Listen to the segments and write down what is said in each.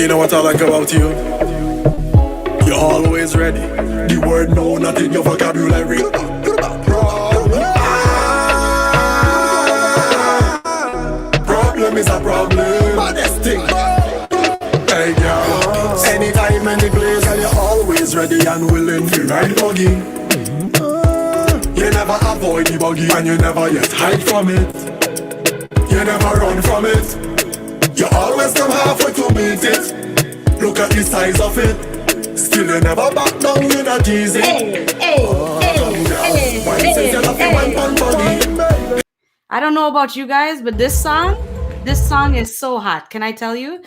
You know what I like about you? You're always ready. The word no, not in your vocabulary. Problem is a problem. Baddest thing. Hey girl, anytime, any place, and you're always ready and willing to ride buggy. You never avoid the buggy, and you never yet hide from it. You never run from it. You always come halfway to meet it. Look at the size of it. Still you never back down, you not easy. I don't know about you guys, but this song is so hot. Can I tell you?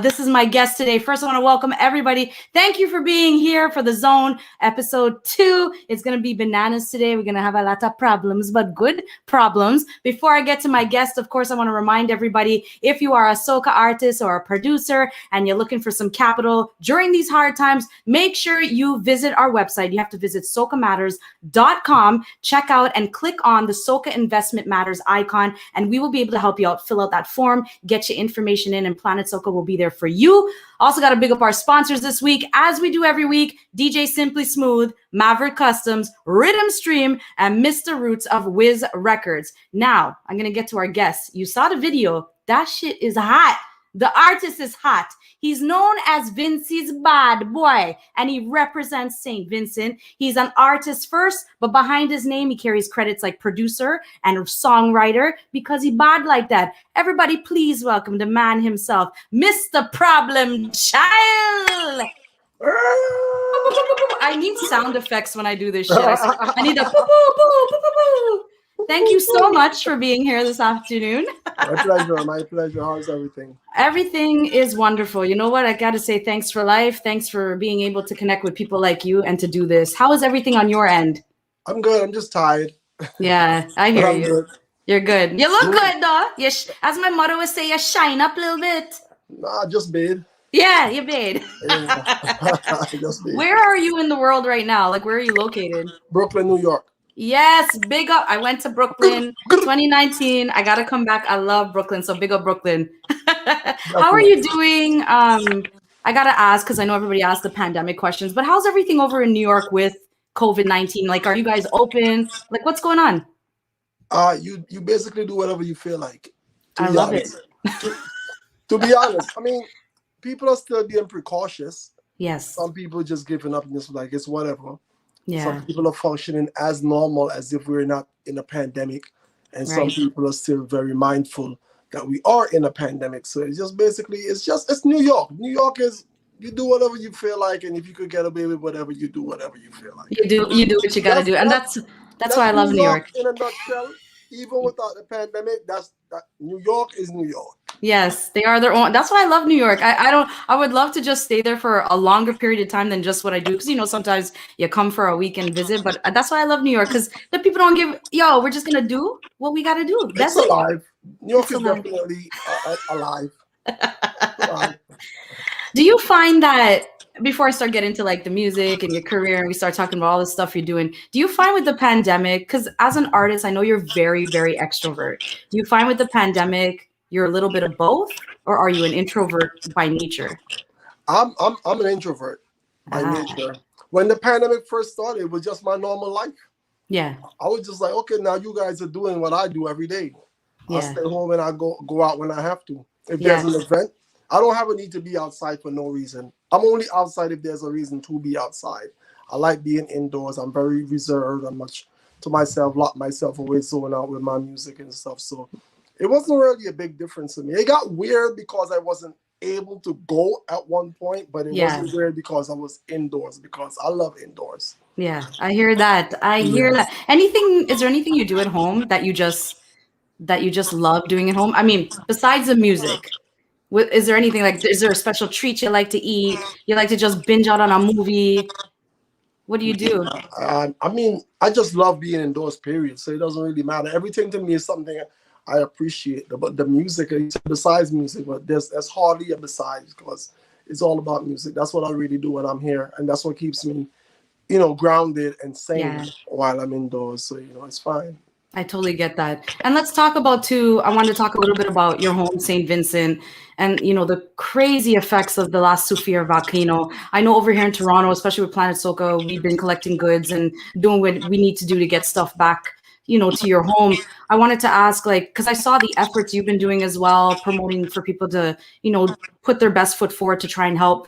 This is my guest today. First, I want to welcome everybody. Thank you for being here for The Zone episode 2. It's going to be bananas today. We're going to have a lot of problems, but good problems. Before I get to my guest, of course, I want to remind everybody, if you are a soca artist or a producer and you're looking for some capital during these hard times, make sure you visit our website. You have to visit SocaMatters.com, check out and click on the Soca Investment Matters icon, and we will be able to help you out. Fill out that form, get your information in, and Planet Soca will be there for you. Also got to big up our sponsors this week, as we do every week: DJ Simply Smooth, Mavert Customs, RiddimStream, and Mr. Roots of Wiz Records. Now, I'm going to get to our guests. You saw the video. That shit is hot. The artist is hot. He's known as Vincy's Bad Boy, and he represents St. Vincent. He's an artist first, but behind his name, he carries credits like producer and songwriter because he bad like that. Everybody, please welcome the man himself, Mr. Problem Child. I need sound effects when I do this shit. I need a poo-poo-poo-poo-poo-poo. Thank you so much for being here this afternoon. My pleasure. My pleasure. How's everything? Everything is wonderful. You know what? I got to say thanks for life. Thanks for being able to connect with people like you and to do this. How is everything on your end? I'm good. I'm just tired. Yeah, I hear you. Good. You're good. You look good, though. As my mother would say, you shine up a little bit. Nah, just bad. Yeah, you bad. Yeah. Just bad. Where are you in the world right now? Like, where are you located? Brooklyn, New York. Yes, big up. I went to Brooklyn 2019. I got to come back. I love Brooklyn, so big up Brooklyn. How are you doing? I got to ask, because I know everybody asks the pandemic questions, but how's everything over in New York with COVID-19? Like, are you guys open? Like, what's going on? You basically do whatever you feel like. I love it. To be honest, I mean, people are still being precautious. Yes. Some people just giving up and just like, it's whatever. Yeah. Some people are functioning as normal as if we're not in a pandemic. And some people are still very mindful that we are in a pandemic. So it's just basically, it's New York. New York is, you do whatever you feel like. And if you could get away with whatever, you do whatever you feel like. You do what you got to do. And that's why I love New York. In a nutshell, even without the pandemic, New York is New York. Yes, they are their own. That's why I love New York. I would love to just stay there for a longer period of time than just what I do. Because, you know, sometimes you come for a weekend visit, but that's why I love New York. Because the people don't we're just going to do what we got to do. That's alive. New York is definitely alive. Do you find that, before I start getting into like the music and your career and we start talking about all the stuff you're doing, do you find with the pandemic, because as an artist, I know you're very, very extrovert. Do you find with the pandemic, you're a little bit of both, or are you an introvert by nature? I'm an introvert by nature. When the pandemic first started, it was just my normal life. Yeah. I was just like, okay, now you guys are doing what I do every day. I stay home and I go out when I have to. If there's an event, I don't have a need to be outside for no reason. I'm only outside if there's a reason to be outside. I like being indoors. I'm very reserved. I'm much to myself, lock myself away, zone out with my music and stuff. So it wasn't really a big difference to me. It got weird because I wasn't able to go at one point, but it wasn't weird because I was indoors, because I love indoors. Yeah, I hear that. I hear that. Is there anything you do at home that you just love doing at home? I mean, besides the music, is there anything like, is there a special treat you like to eat? You like to just binge out on a movie? What do you do? I mean, I just love being indoors, period. So it doesn't really matter. Everything to me is something I appreciate. But the music, besides music, but there's hardly a besides, because it's all about music. That's what I really do when I'm here. And that's what keeps me, grounded and sane while I'm indoors. So, it's fine. I totally get that. And let's talk about too, I wanted to talk a little bit about your home, St. Vincent, and the crazy effects of the last Sofia volcano. I know over here in Toronto, especially with Planet Soca, we've been collecting goods and doing what we need to do to get stuff back, to your home. I wanted to ask, like, because I saw the efforts you've been doing as well, promoting for people to, put their best foot forward to try and help,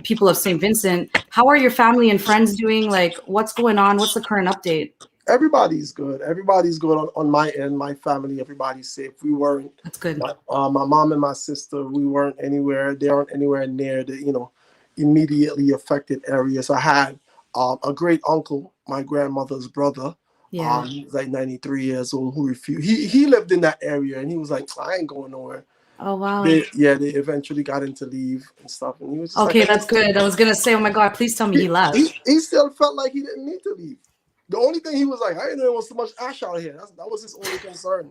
people of St. Vincent. How are your family and friends doing? Like, what's going on? What's the current update? Everybody's good. Everybody's good on my end. My family, everybody's safe. We weren't. That's good. My mom and my sister, we weren't anywhere. They aren't anywhere near the immediately affected areas. I had a great uncle, my grandmother's brother. Yeah. He was like 93 years old, who refused. He lived in that area, and he was like, I ain't going nowhere. Oh, wow. They eventually got him to leave and stuff. And he was just okay, that's good. I was going to say, oh my God, please tell me he left. He still felt like he didn't need to leave. The only thing he was like, I didn't know there was so much ash out here. That was his only concern.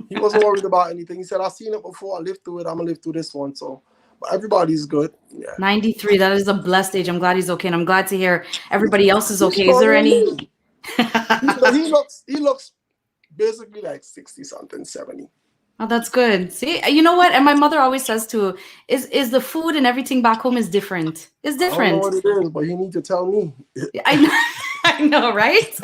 He wasn't worried about anything. He said, I've seen it before. I lived through it. I'm going to live through this one. So, but everybody's good. Yeah. 93. That is a blessed age. I'm glad he's okay. And I'm glad to hear everybody else is okay. Is there any? he looks basically like 60 something, 70. Oh, that's good. See, you know what? And my mother always says too, is the food and everything back home is different. It's different. I don't know what it is, but you need to tell me. I know, right?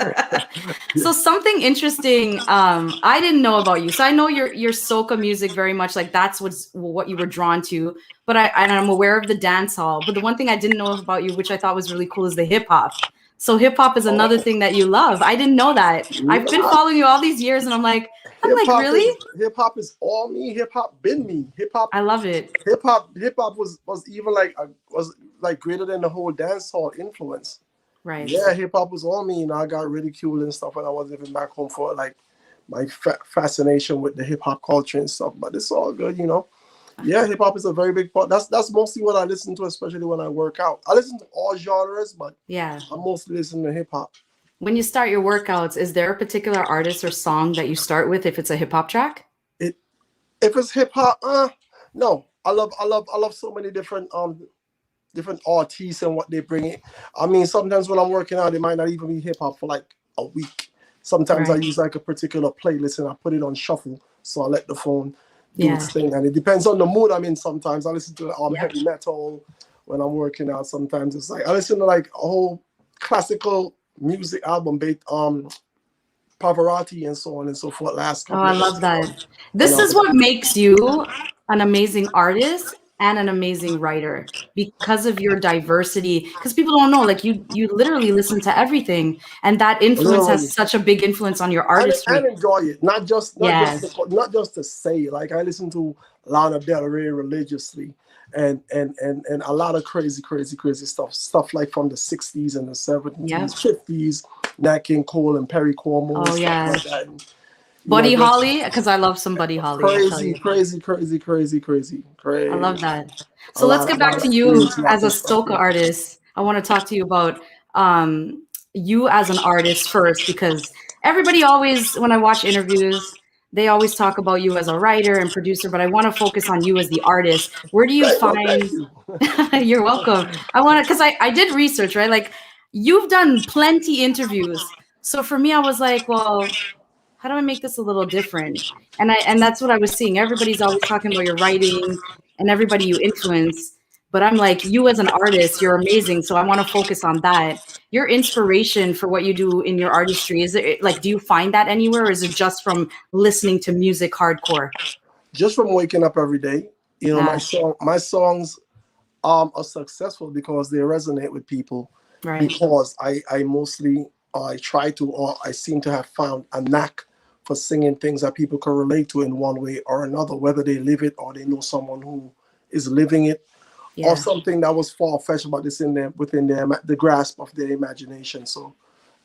So something interesting I didn't know about you. So I know your soca music very much, like that's what you were drawn to. But I'm aware of the dance hall. But the one thing I didn't know about you, which I thought was really cool, is the hip hop. So hip hop is another thing that you love. I didn't know that. I've been following you all these years, and I'm like, really? Hip hop is all me. Hip hop been me. Hip hop. I love it. Hip hop was even was greater than the whole dance hall influence. Right. Yeah, hip hop was on me. I got ridiculed and stuff when I was living back home for like my fascination with the hip hop culture and stuff. But it's all good, Yeah, hip hop is a very big part. That's mostly what I listen to, especially when I work out. I listen to all genres, but yeah, I mostly listen to hip hop. When you start your workouts, is there a particular artist or song that you start with if it's a hip hop track? If it's hip hop, no. I love so many different artists and what they bring in. I mean, sometimes when I'm working out, it might not even be hip hop for like a week. Sometimes right. I use like a particular playlist and I put it on shuffle, so I let the phone do its thing. And it depends on the mood I'm in. Sometimes I listen to heavy metal when I'm working out. Sometimes it's like I listen to like a whole classical music album based Pavarotti and so on and so forth. I love that. This is what makes you an amazing artist and an amazing writer, because of your diversity. Because people don't know, like you literally listen to everything, and that influence has such a big influence on your artistry. And enjoy it, not just to say. Like I listen to Lana Del Rey religiously, and a lot of crazy stuff like from the 60s and the 70s, 50s, Nat King Cole and Perry Como. Oh yeah. Like that. Buddy Holly, because I love some Buddy Holly. Crazy. I love that. So let's get back to you as a soca artist. I want to talk to you about you as an artist first, because everybody always, when I watch interviews, they always talk about you as a writer and producer, but I want to focus on you as the artist. Where do you find... You're welcome. I want to, because I did research, right? Like you've done plenty interviews. So for me, I was like, well, how do I make this a little different? And that's what I was seeing. Everybody's always talking about your writing and everybody you influence. But I'm like, you as an artist, you're amazing. So I want to focus on that. Your inspiration for what you do in your artistry, is it like, do you find that anywhere, or is it just from listening to music hardcore? Just from waking up every day. My songs are successful because they resonate with people. Right. Because I mostly, I try to, or I seem to have found a knack for singing things that people can relate to in one way or another, whether they live it or they know someone who is living it, or something that was far-fetched, but it's within the grasp of their imagination. So,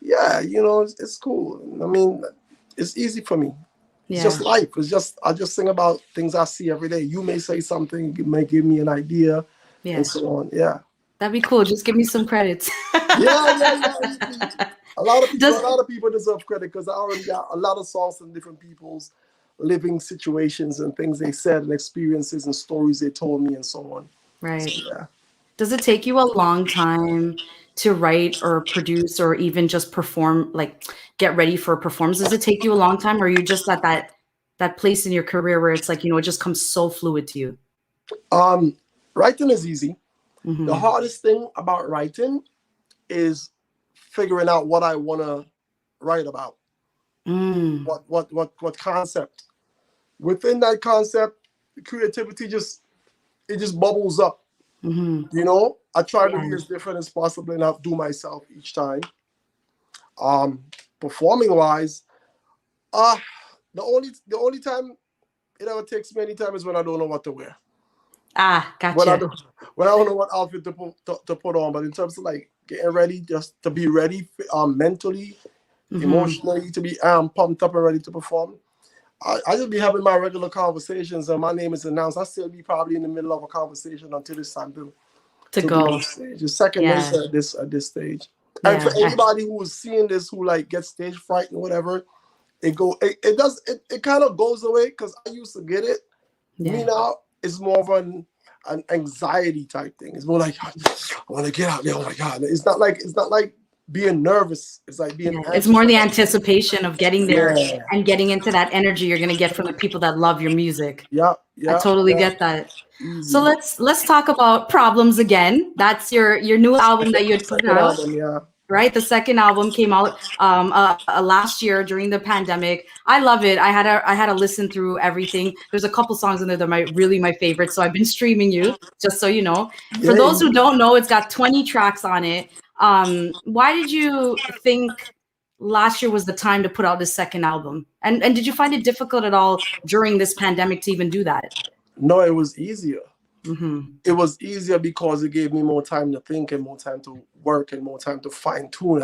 yeah, it's cool. I mean, it's easy for me. It's just life. I just sing about things I see every day. You may say something, you may give me an idea, and so on. Yeah. That'd be cool. Just give me some credits. Yeah. A lot of people deserve credit, because I already got a lot of songs from different people's living situations and things they said and experiences and stories they told me and so on. Right. So, yeah. Does it take you a long time to write or produce or even just perform, like get ready for a performance? Does it take you a long time, or are you just at that place in your career where it's like, it just comes so fluid to you? Writing is easy. Mm-hmm. The hardest thing about writing is figuring out what I want to write about. What concept. Within that concept, the creativity just bubbles up. I try to be as different as possible and outdo myself each time. Performing wise, the only time it ever takes me any time is when I don't know what to wear. Gotcha. When I don't know what outfit to put on. But in terms of like getting ready, just to be ready mentally, emotionally, to be pumped up and ready to perform, I just be having my regular conversations, and my name is announced. I still be probably in the middle of a conversation until it's time to go. It's second nature at this stage. And for anybody who is seeing this, who like gets stage fright and whatever, it kind of goes away, because I used to get it. Me now, it's more of an anxiety type thing. It's more like, I want to get out there. Oh my God! It's not like being nervous. It's like being. It's more the anticipation of getting there and getting into that energy you're gonna get from the people that love your music. Yeah. I totally get that. Easy. So let's talk about Problems again. That's your new album that you had put out. Right, the second album came out last year during the pandemic. I love it. I had to listen through everything. There's a couple songs in there that are really my favorites. So I've been streaming you, just so you know. For those who don't know, it's got 20 tracks on it. Why did you think last year was the time to put out this second album? And did you find it difficult at all during this pandemic to even do that? No, it was easier. It was easier because it gave me more time to think and more time to work and more time to fine tune,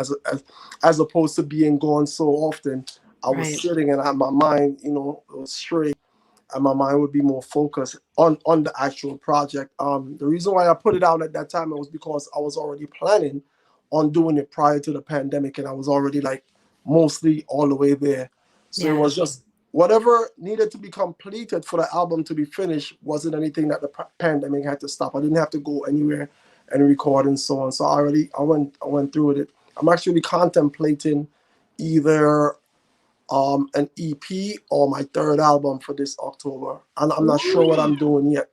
as opposed to being gone so often. I was sitting and my mind, it was straight, and my mind would be more focused on the actual project. The reason why I put it out at that time was because I was already planning on doing it prior to the pandemic, and I was already like mostly all the way there. So it was just whatever needed to be completed for the album to be finished wasn't anything that the pandemic had to stop. I didn't have to go anywhere and record and so on. So I went through with it. I'm actually contemplating either an EP or my third album for this October, and I'm not sure what I'm doing yet.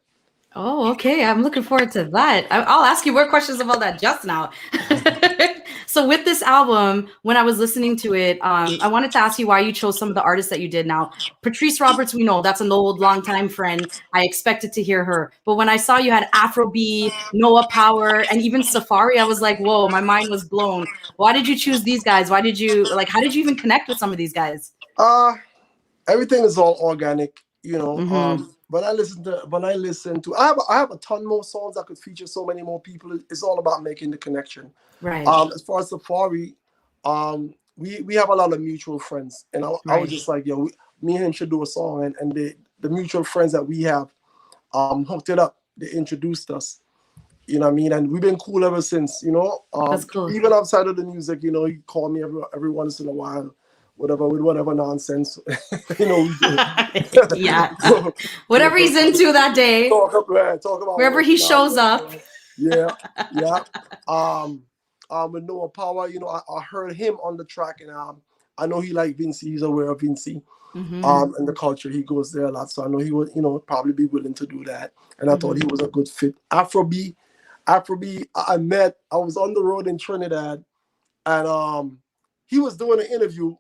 Oh, okay. I'm looking forward to that. I'll ask you more questions about that just now. So with this album, when I was listening to it, I wanted to ask you why you chose some of the artists that you did. Now, Patrice Roberts, we know that's an old, longtime friend. I expected to hear her. But when I saw you had Afro B, Noah Power, and even Safari, I was like, whoa, my mind was blown. Why did you choose these guys? How did you even connect with some of these guys? Everything is all organic, When I listen to, I have a ton more songs that could feature so many more people. It's all about making the connection. Right. As far as Safari, we have a lot of mutual friends, and I was just like, me and him should do a song, and the mutual friends that we have hooked it up. They introduced us. You know what I mean? And we've been cool ever since. That's cool. Even outside of the music, he called me every once in a while. Whatever nonsense, we do. Yeah. Whatever he's into that day. Talk about wherever he shows up. Yeah. With Noah Power, I heard him on the track, and I know he liked Vincy. He's aware of Vincy, and the culture. He goes there a lot, so I know he would, probably be willing to do that. And I thought he was a good fit. Afro B, I was on the road in Trinidad, and he was doing an interview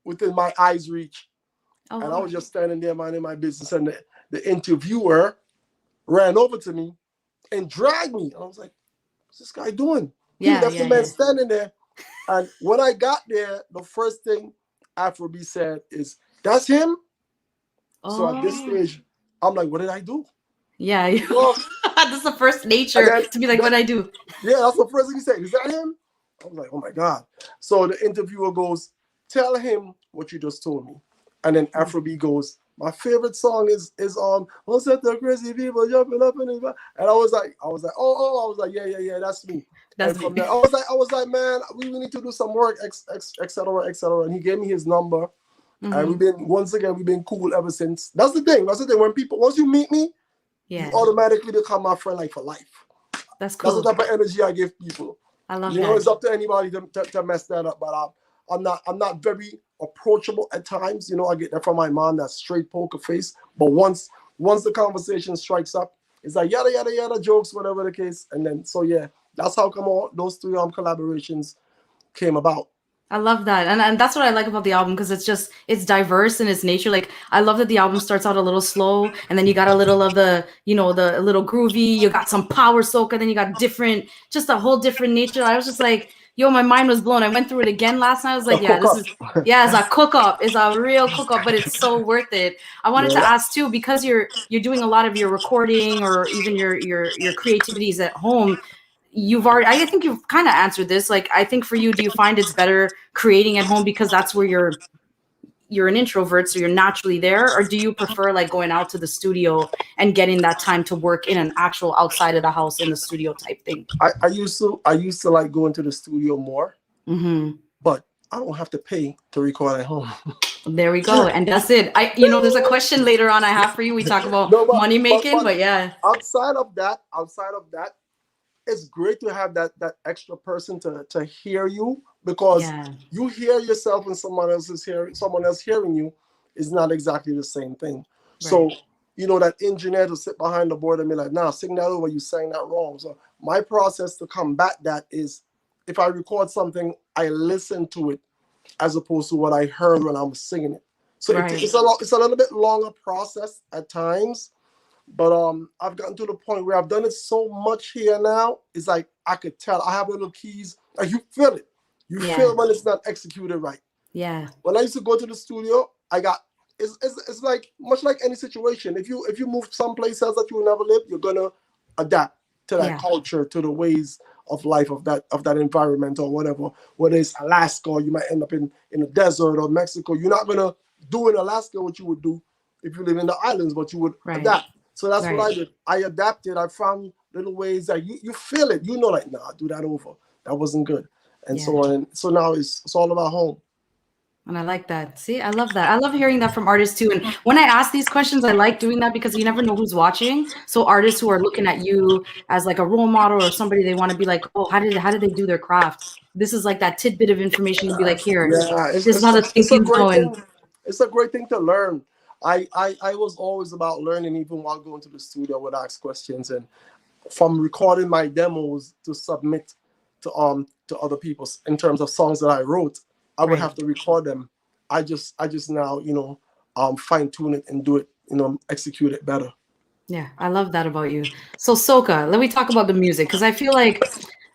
within my eyes reach. And I was just standing there minding my business, and the interviewer ran over to me and dragged me. And I was like, what's this guy doing? That's the man standing there. And when I got there, the first thing Afrobeat said is, that's him? So at this stage, I'm like, what did I do? Yeah. That's the first nature to be like, what did I do? Yeah, that's the first thing he said. Is that him? I was like, oh my God. So the interviewer goes, tell him what you just told me. And then Afrobeat goes, my favorite song is what's that, the crazy people jumping up in it. And I was like, yeah, that's me. That's me. There, I was like, man, we need to do some work, etc. And he gave me his number. And we've been cool ever since. That's the thing. Once you meet me, you automatically become my friend, like, for life. That's cool. That's the type of energy I give people. I love you that. know, it's up to anybody to mess that up. But I'm not very approachable at times. You know, I get that from my mom, that straight poker face. But once the conversation strikes up, it's like yada yada yada jokes, whatever the case. And then so yeah, that's how come all those three collaborations came about. I love that. And that's what I like about the album, because it's diverse in its nature. Like, I love that the album starts out a little slow, and then you got a little of the, you know, the little groovy, you got some power soca, then you got just a whole different nature. I was just like, yo, my mind was blown. I went through it again last night. I was like, yeah, it's a cook up. It's a real cook up, but it's so worth it. I wanted to ask too, because you're doing a lot of your recording or even your creativities at home. I think you've kind of answered this. Like, I think for you, do you find it's better creating at home because that's where you're an introvert, so you're naturally there? Or do you prefer like going out to the studio and getting that time to work in an actual outside of the house in the studio type thing? I used to like going to the studio more, but I don't have to pay to record at home. There we go. And that's it. There's a question later on I have for you. We talk about money making, but yeah. Outside of that, it's great to have that extra person to hear you, because you hear yourself and someone else hearing you is not exactly the same thing. Right. So, you know, that engineer to sit behind the board and be like, nah, sing that over, you sang that wrong. So my process to combat that is, if I record something, I listen to it as opposed to what I heard when I was singing it. So it's a little bit longer process at times. But I've gotten to the point where I've done it so much here now. It's like I could tell. I have little keys. Like, you feel it. You feel when it's not executed right. Yeah. When I used to go to the studio, it's like much like any situation. If you move someplace else that you will never live, you're gonna adapt to that culture, to the ways of life of that environment or whatever. Whether it's Alaska, or you might end up in the desert, or Mexico. You're not gonna do in Alaska what you would do if you live in the islands, but you would adapt. So that's what I did. I adapted. I found little ways that you feel it. You know, like, nah, do that over. That wasn't good. And so on. So now it's all about home. And I like that. See, I love that. I love hearing that from artists too. And when I ask these questions, I like doing that because you never know who's watching. So artists who are looking at you as like a role model or somebody they want to be like, oh, how did they do their craft? This is like that tidbit of information to be like, here, this is how the thinking's going. It's a great thing to learn. I was always about learning, even while going to the studio. I would ask questions, and from recording my demos to submit to other people in terms of songs that I wrote, I would have to record them. I just now, you know, fine tune it and do it, you know, execute it better. Yeah, I love that about you. So Soca, let me talk about the music, because I feel like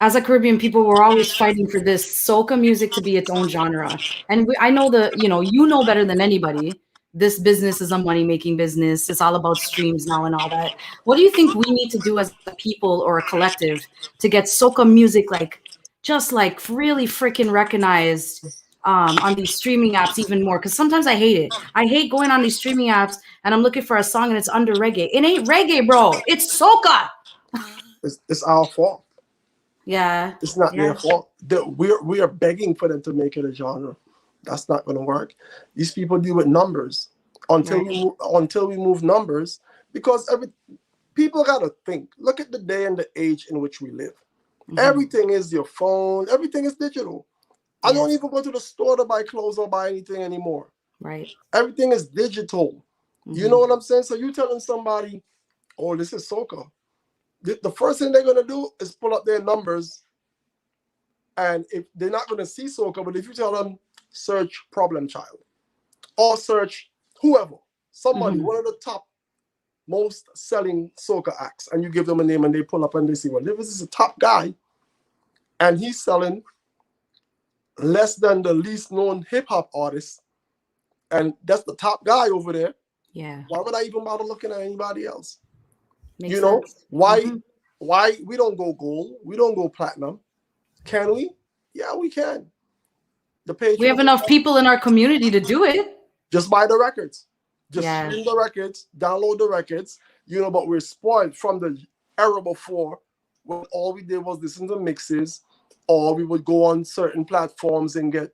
as a Caribbean people, we're always fighting for this soca music to be its own genre. And I know you know better than anybody, this business is a money-making business. It's all about streams now and all that. What do you think we need to do as a people or a collective to get soca music just really freaking recognized on these streaming apps even more? Because sometimes I hate it. I hate going on these streaming apps and I'm looking for a song and it's under reggae. It ain't reggae, bro. It's soca. It's our fault. Yeah. It's not their fault. We are begging for them to make it a genre. That's not going to work. These people deal with numbers until we move numbers, because people got to think. Look at the day and the age in which we live. Mm-hmm. Everything is your phone. Everything is digital. I don't even go to the store to buy clothes or buy anything anymore. Right. Everything is digital. Mm-hmm. You know what I'm saying? So you telling somebody, oh, this is soca. The first thing they're going to do is pull up their numbers. And if they're not going to see soca, but if you tell them, search Problem Child or search whoever, somebody, one of the top most selling soca acts, and you give them a name and they pull up and they say, well, this is a top guy and he's selling less than the least known hip-hop artist, and that's the top guy over there. Yeah. Why would I even bother looking at anybody else? Makes you know sense. Why we don't go gold, we don't go platinum? Can we? Yeah, we can. We have enough people in our community to do it. Just buy the records. Just stream the records, download the records, you know, but we're spoiled from the era before when all we did was listen to mixes, or we would go on certain platforms and get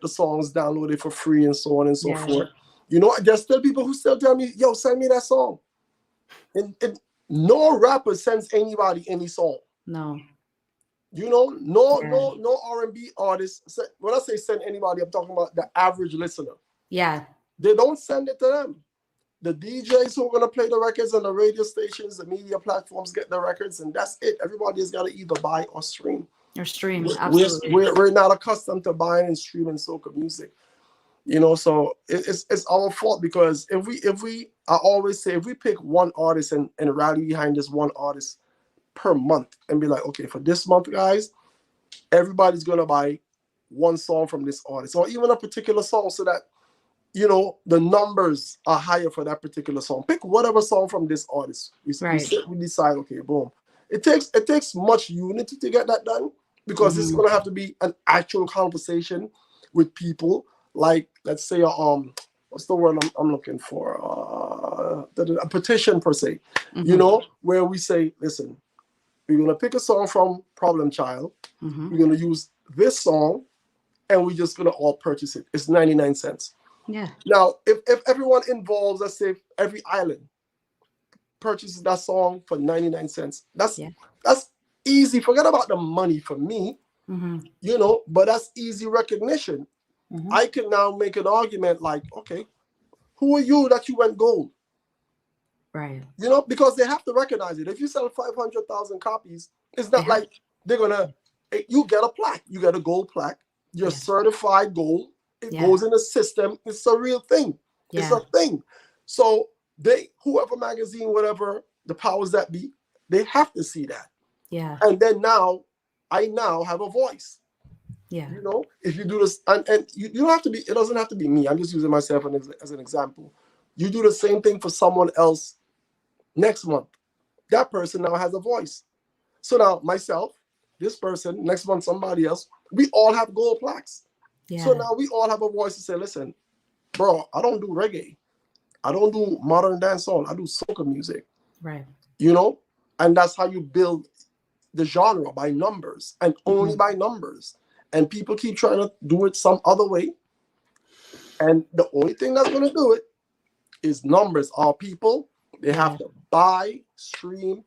the songs downloaded for free and so on and so forth. You know, there's still people who still tell me, yo, send me that song. And no rapper sends anybody any song. No. You know, no R&B artists. When I say send anybody, I'm talking about the average listener. Yeah. They don't send it to them. The DJs who are going to play the records on the radio stations, the media platforms get the records, and that's it. Everybody's got to either buy or stream. Or stream, absolutely. We're not accustomed to buying and streaming soca music. You know, so it's our fault, because I always say, if we pick one artist and rally behind this one artist per month and be like, okay, for this month, guys, everybody's going to buy one song from this artist, or even a particular song, so that, you know, the numbers are higher for that particular song. Pick whatever song from this artist. We decide, okay, boom. It takes much unity to get that done, because it's gonna have to be an actual conversation with people. Like, let's say, what's the word I'm looking for? A petition per se. You know, where we say, listen, we're gonna pick a song from Problem Child. We're gonna use this song, and we're just gonna all purchase it. It's 99 cents. Yeah. Now, if everyone involved, let's say every island purchases that song for 99 cents, that's easy. Forget about the money for me, you know, but that's easy recognition. I can now make an argument like, okay, who are you that you went gold? Right. You know, because they have to recognize it. If you sell 500,000 copies, it's not like they're gonna. You get a plaque. You get a gold plaque. You're certified gold. It goes in the system. It's a real thing. It's a thing. So whoever magazine, whatever, the powers that be, they have to see that. Yeah. And then I now have a voice. Yeah. You know, if you do this, and you don't have to be, it doesn't have to be me. I'm just using myself as an example. You do the same thing for someone else next month. That person now has a voice. So now myself, this person, next month somebody else, we all have gold plaques. Yeah. So now we all have a voice to say, listen, bro, I don't do reggae. I don't do modern dancehall. I do soca music. Right. You know? And that's how you build the genre, by numbers, and only by numbers. And people keep trying to do it some other way. And the only thing that's going to do it is numbers. Our people, they have to buy, stream,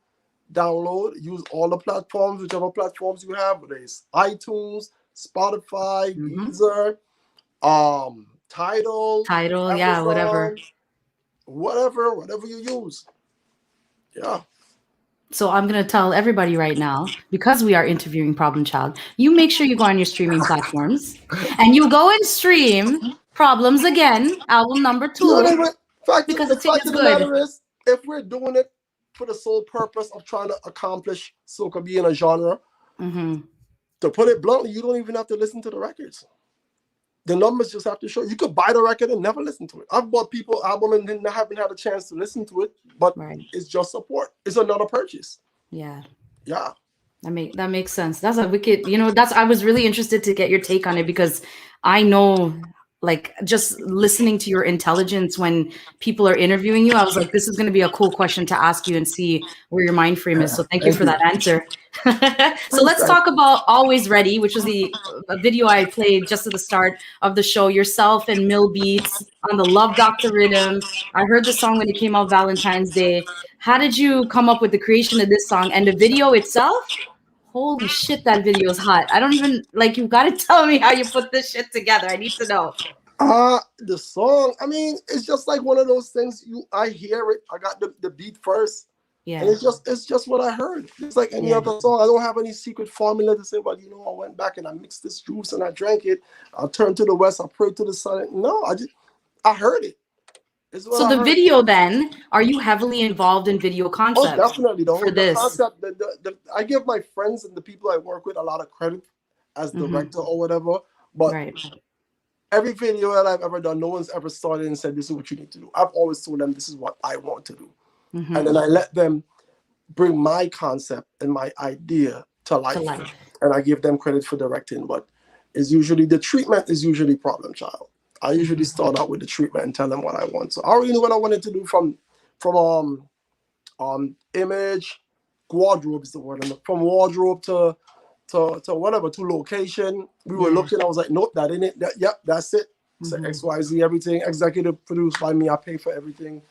download, use all the platforms, whichever platforms you have, whether it's iTunes, Spotify, Deezer, Tidal, Amazon, whatever you use. Yeah. So I'm going to tell everybody right now, because we are interviewing Problem Child, you make sure you go on your streaming platforms and you go and stream Problems Again, album number 2, because the ticket's good. Is, if we're doing it for the sole purpose of trying to accomplish soca being a genre, to put it bluntly, you don't even have to listen to the records. The numbers just have to show. You could buy the record and never listen to it. I've bought people album and then haven't had a chance to listen to it, but it's just support. It's another purchase. Yeah. Yeah. That makes sense. That's a wicked, you know, I was really interested to get your take on it, because I know, like, just listening to your intelligence when people are interviewing you, I was like, this is going to be a cool question to ask you and see where your mind frame is. So thank you for that answer. So let's talk about Always Ready, which was the video I played just at the start of the show. Yourself and Mill Beats on the Love Dr. Rhythm. I heard the song when it came out Valentine's Day. How did you come up with the creation of this song and the video itself? Holy shit, that video is hot. I don't even, like, you've got to tell me how you put this shit together. I need to know. The song, I mean, it's just like one of those things, I hear it, I got the beat first. Yeah. And it's just what I heard. It's like any other song. I don't have any secret formula to say, well, you know, I went back and I mixed this juice and I drank it. I turned to the west, I prayed to the sun. No, I heard it. So the video then, are you heavily involved in video concept? Oh, definitely. For this concept, I give my friends and the people I work with a lot of credit as director or whatever. But every video that I've ever done, no one's ever started and said, this is what you need to do. I've always told them, this is what I want to do. And then I let them bring my concept and my idea to life. And I give them credit for directing. But it's usually, the treatment is usually Problem Child. I usually start out with the treatment and tell them what I want. So I already knew what I wanted to do from image, wardrobe is the word. From wardrobe to whatever, to location. We were looking, I was like, nope, that ain't it. That's it. So XYZ, everything, executive produced by me. I pay for everything,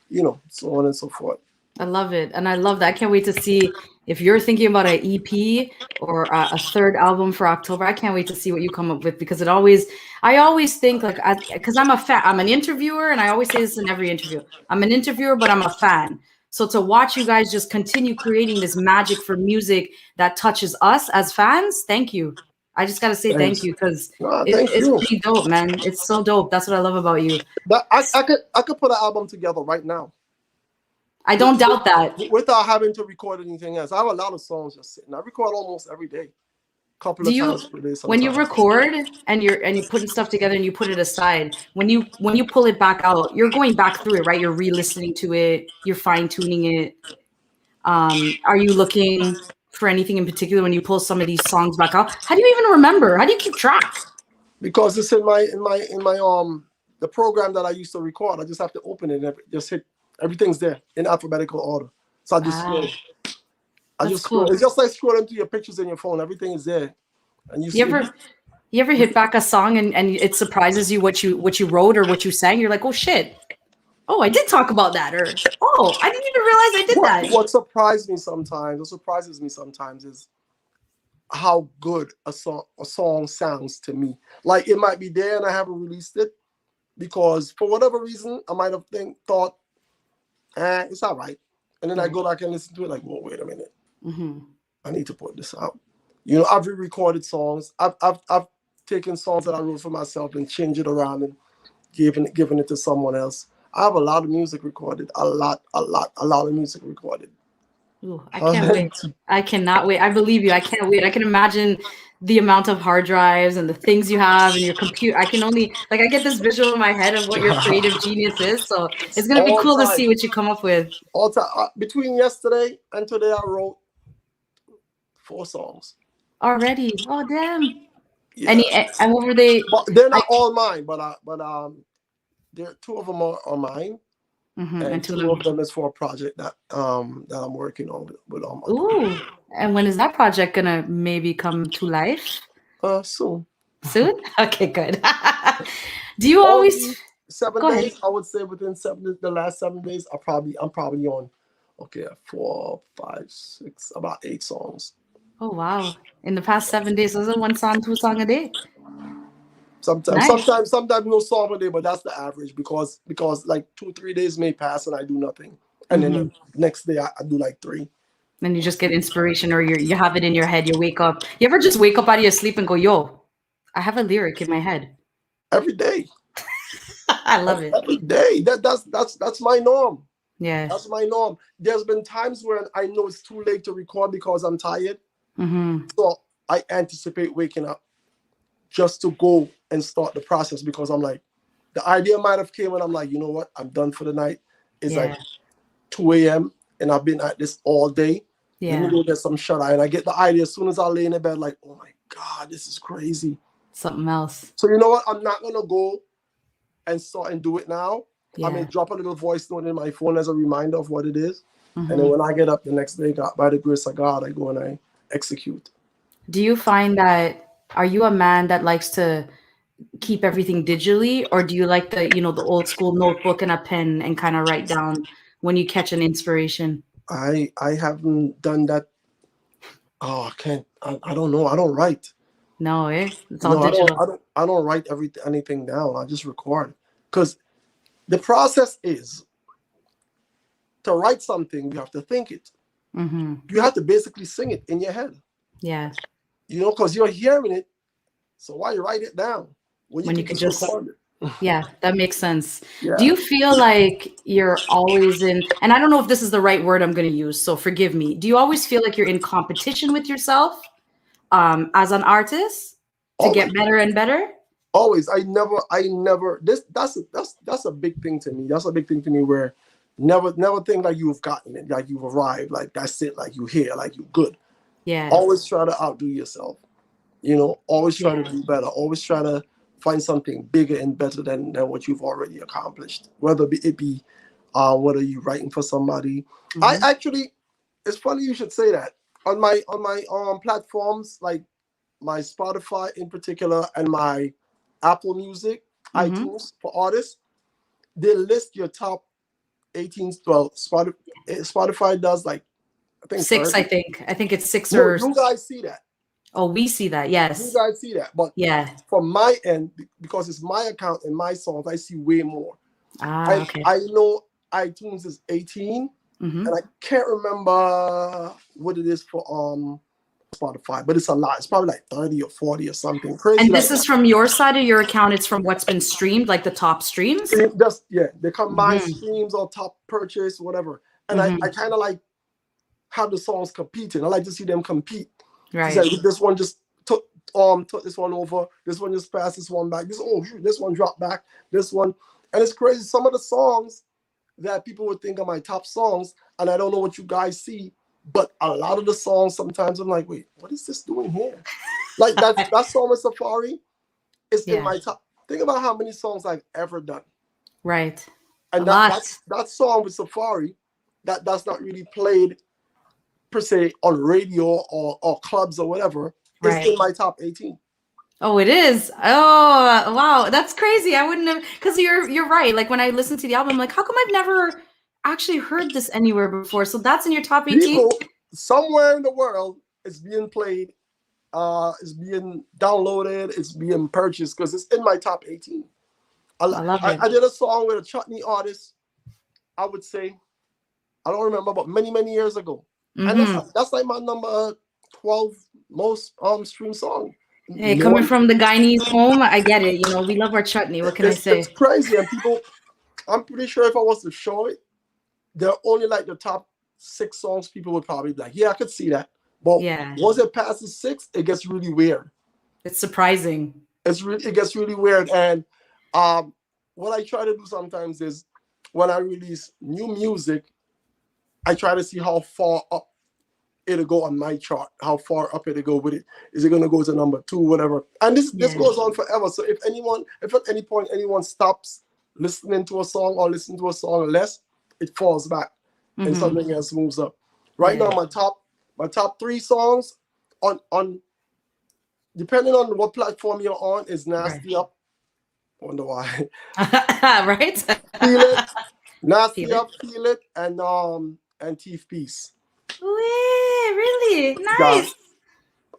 you know, so on and so forth. I love it. And I love that. I can't wait to see if you're thinking about an EP or a third album for October. I can't wait to see what you come up with because I always think like, because I'm a fan, I'm an interviewer, and I always say this in every interview. I'm an interviewer, but I'm a fan. So to watch you guys just continue creating this magic for music that touches us as fans, thank you. I just got to say thank Thanks. you because Thank it's you. pretty dope, man. It's so dope. That's what I love about you. That I could put an album together right now. I don't doubt that. Without having to record anything else. I have a lot of songs just sitting. I record almost every day. Couple of times per day sometimes. When you record and you're putting stuff together and you put it aside, when you pull it back out, you're going back through it, right? You're re-listening to it, you're fine-tuning it. Are you looking for anything in particular when you pull some of these songs back out? How do you even remember? How do you keep track? Because it's in my the program that I used to record. I just have to open it and just hit everything's there in alphabetical order. So I just scroll. Scroll. It's just like scrolling through your pictures in your phone. Everything is there. And you ever hit back a song and it surprises you what you wrote or what you sang? You're like, oh shit. Oh, I did talk about that, or oh, I didn't even realize I did that. What surprises me sometimes is how good a song sounds to me. Like it might be there and I haven't released it because for whatever reason I might have thought, it's all right. And then I go back and listen to it like, whoa, wait a minute. Mm-hmm. I need to put this out. You know, I've re-recorded songs. I've taken songs that I wrote for myself and changed it around and given it to someone else. I have a lot of music recorded. A lot of music recorded. Ooh, I can't wait. I cannot wait. I believe you. I can't wait. I can imagine the amount of hard drives and the things you have in your computer. I can only I get this visual in my head of what your creative genius is. So it's gonna be cool to see what you come up with. All time. Between yesterday and today, I wrote 4 songs already. Oh damn! Yeah. And what were they? But they're not all mine, but there 2 of them are mine. Mm-hmm. And 2 of them is for a project that I'm working on with Ooh, and when is that project gonna maybe come to life? Soon. Soon? Okay, good. Do you always 7 days? I would say within the last 7 days, I'm probably on 4, 5, 6, about 8 songs. Oh wow! In the past 7 days, was it 1 song, 2 songs a day? Sometimes no song a day, but that's the average because like 2-3 days may pass and I do nothing, and then the next day I do like 3. Then you just get inspiration, or you have it in your head. You wake up. You ever just wake up out of your sleep and go, "Yo, I have a lyric in my head." Every day. I love it. Every day. That's my norm. Yeah, that's my norm. There's been times where I know it's too late to record because I'm tired. Mm-hmm. So I anticipate waking up just to go and start the process because I'm like, the idea might have came and I'm like, you know what? I'm done for the night. It's like 2 a.m. and I've been at this all day. Yeah. Let me go get some shut-eye. And I get the idea as soon as I lay in the bed, like, oh my God, this is crazy. Something else. So you know what? I'm not going to go and start and do it now. Yeah. I may drop a little voice note in my phone as a reminder of what it is. Mm-hmm. And then when I get up the next day, by the grace of God, I go and I execute. Do you find that, are you a man that likes to keep everything digitally, or do you like the old school notebook and a pen and kind of write down when you catch an inspiration? I haven't done that. Oh, I can't. I don't know. I don't write. No, it's all digital. I don't write anything down. I just record. Because the process is to write something, you have to think it. Mm-hmm. You have to basically sing it in your head. Yeah. Because you're hearing it. So why you write it down when you can just record it? Yeah, that makes sense. Yeah. Do you feel like you're always in, and I don't know if this is the right word I'm going to use, so forgive me. Do you always feel like you're in competition with yourself as an artist to get better and better? Always. I never, that's a big thing to me. That's a big thing to me where never think like you've gotten it, like you've arrived, like that's it, like you're here, like you're good. Yeah. Always try to outdo yourself. Always try to do better. Always try to find something bigger and better than what you've already accomplished. Whether it be whether you're writing for somebody. Mm-hmm. I actually, it's funny you should say that. On my platforms like my Spotify in particular and my Apple Music, iTunes for artists, they list your top 18. Well, Spotify does like I think 6. 30. I think it's 6 No, or. you guys see that. Oh, we see that. You Yes. guys see that. But Yeah. from my end, because it's my account and my songs, I see way more. Okay. I know iTunes is 18, Mm-hmm. and I can't remember what it is for Spotify, but it's a lot. It's probably like 30 or 40 or something crazy. And this like is from your side of your account. It's from what's been streamed, like the top streams. just they combine Mhm. streams or top purchase, whatever. And I kind of like have the songs competing. I like to see them compete. Right. Like, this one just took this one over. This one just passed this one back. This one dropped back. This one, and it's crazy. Some of the songs that people would think are my top songs, and I don't know what you guys see, but a lot of the songs sometimes I'm like, wait, what is this doing here? Like that song with Safari is in my top. Think about how many songs I've ever done. Right. And that song with Safari, that's not really played per se on radio or clubs or whatever. It's in my top 18. Oh, it is. Oh, wow, that's crazy. I wouldn't have, because you're right. Like when I listen to the album, I'm like, how come I've never actually heard this anywhere before? So that's in your top 18. People somewhere in the world it's being played, it's being downloaded, it's being purchased because it's in my top 18. I love it. I did a song with a chutney artist. I would say, I don't remember, but many years ago, and that's like my number 12 most stream song. Hey, coming from the Guyanese home, I get it. You know, we love our chutney. What can I say? It's crazy, and people, I'm pretty sure if I was to show it, they're only like the top 6 songs. People would probably be like, yeah, I could see that. But once it passes 6, it gets really weird. It's surprising. It gets really weird. And what I try to do sometimes is when I release new music, I try to see how far up it'll go on my chart, how far up it'll go with it. Is it going to go to number 2, whatever? And this goes on forever. So if at any point anyone stops listening to a song or listen to a song less, it falls back and something else moves up. Right now, my top 3 songs on depending on what platform you're on is Nasty Up. Wonder why. Right? Feel It. Nasty Up, Feel It, and Teeth Piece. Really? Nice.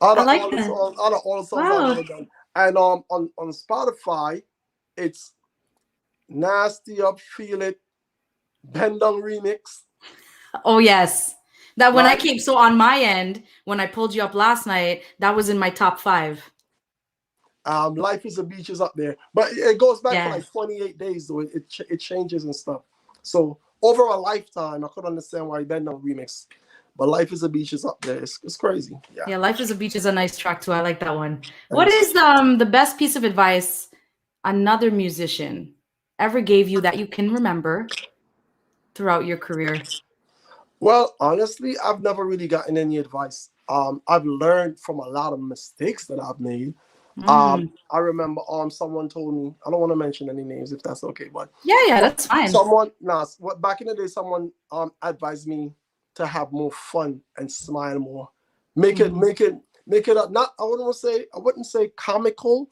Out of all the songs I've ever done. And on Spotify, it's Nasty Up, Feel It, Bend Down Remix. Oh yes. That when I came, so on my end, when I pulled you up last night, that was in my top 5. Life is a Beach is up there, but it goes back for like 28 days though. It changes and stuff. So over a lifetime, I could understand why Bend Down Remix, but Life is a Beach is up there. It's crazy. Yeah, Life is a Beach is a nice track too. I like that one. What is the best piece of advice another musician ever gave you that you can remember throughout your career? Well, honestly, I've never really gotten any advice. I've learned from a lot of mistakes that I've made. I remember someone told me, I don't want to mention any names if that's okay, but that's fine. Back in the day, someone advised me to have more fun and smile more. Make it not, I wouldn't say comical,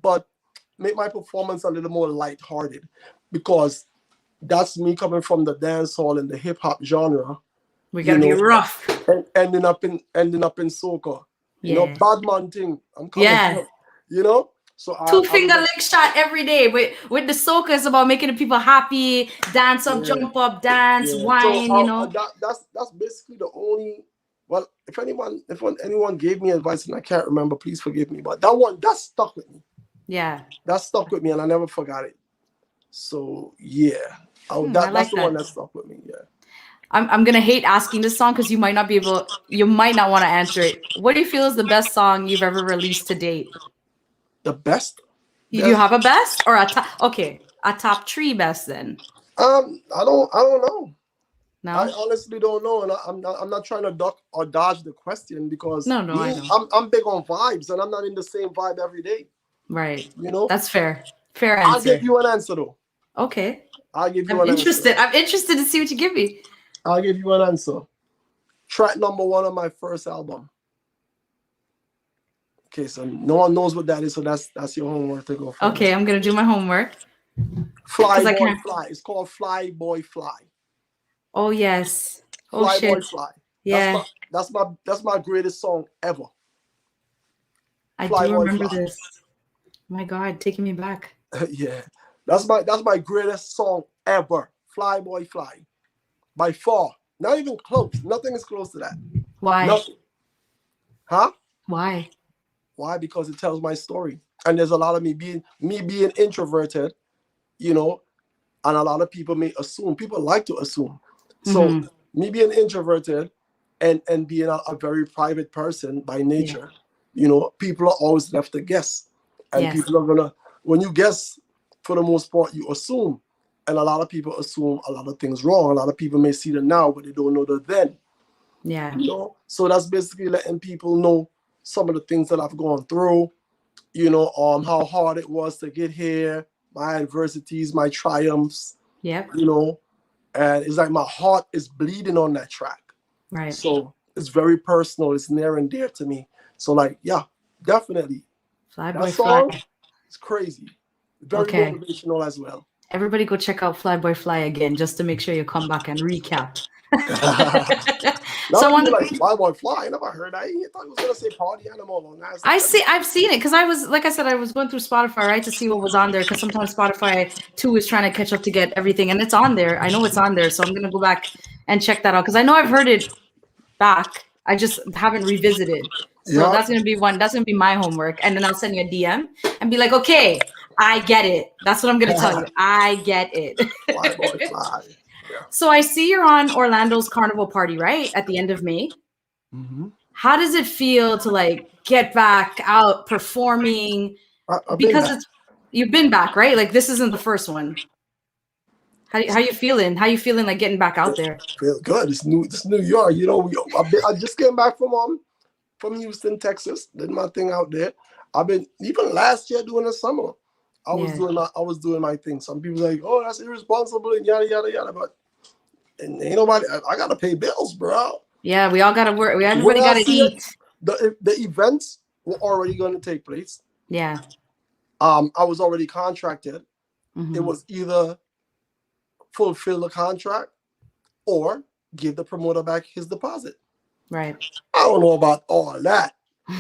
but make my performance a little more lighthearted, because that's me coming from the dance hall and the hip hop genre. We gotta be rough. And ending up in soca. You know, bad man thing. I'm coming from, you know. So 2-finger lick shot every day. With the soca, it's about making the people happy, dance up, jump up, dance, wine. So, you know. That's basically the only. Well, if anyone gave me advice and I can't remember, please forgive me. But that stuck with me. Yeah. That stuck with me, and I never forgot it. So that's the one that stuck with me. Yeah. I'm gonna hate asking this song because you might not want to answer it. What do you feel is the best song you've ever released to date? The best? You have a best or a top? Okay, a top 3 best then. I don't know. No, I honestly don't know, and I'm not trying to duck or dodge the question because I know. I'm big on vibes, and I'm not in the same vibe every day. Right. You know. That's fair. Fair answer. I'll give you an answer though. Okay. I'll give you an answer. I'm interested to see what you give me. I'll give you an answer. Track number 1 on my first album. Okay, so no one knows what that is, so that's your homework to go for. Okay, I'm gonna do my homework. Fly I Boy can't. Fly. It's called Fly Boy Fly. Oh yes. Oh Fly shit. Boy Fly. Yeah. That's my greatest song ever. I Fly do Boy remember Fly. this. My God, taking me back. Yeah. That's my greatest song ever. Fly Boy Fly. By far. Not even close. Nothing is close to that. Why? Nothing. Huh? Why? Why? Because it tells my story. And there's a lot of me being introverted, you know, and a lot of people may assume. People like to assume. So me being introverted and being a very private person by nature, you know, people are always left to guess. And people are gonna, when you guess, for the most part, you assume. And a lot of people assume a lot of things wrong. A lot of people may see the now, but they don't know the then. Yeah. You know, so that's basically letting people know some of the things that I've gone through, you know, how hard it was to get here, my adversities, my triumphs. Yep. You know, and it's like my heart is bleeding on that track. Right. So it's very personal. It's near and dear to me. So like, yeah, definitely. Fly Boy That song Fly. is crazy. Very motivational as well. Everybody go check out Fly Boy Fly again just to make sure you come back and recap. Now you like Fly Boy Fly. I never heard that. I thought he was gonna say Party Animal. I've seen it because I was, like I said, I was going through Spotify, right, to see what was on there, because sometimes Spotify too is trying to catch up to get everything, and it's on there. I know it's on there, so I'm gonna go back and check that out because I know I've heard it back. I just haven't revisited. So that's gonna be one. That's gonna be my homework, and then I'll send you a DM and be like, okay, I get it. That's what I'm gonna tell you. I get it. Fly Boy Fly. Yeah. So I see you're on Orlando's Carnival Party, right, at the end of May. How does it feel to like get back out performing? Because you've been back, right? Like this isn't the first one. How you feeling? How you feeling like getting back out there? Feel good. It's New York. You know, I just came back from Houston, Texas. Did my thing out there. I've been even last year during the summer. I was doing my thing. Some people like, oh, that's irresponsible and yada yada yada. But and ain't nobody. I gotta pay bills, bro. Yeah, we all gotta work. Everybody gotta eat. The events were already going to take place. Yeah. I was already contracted. It was either fulfill the contract or give the promoter back his deposit. Right. I don't know about all that.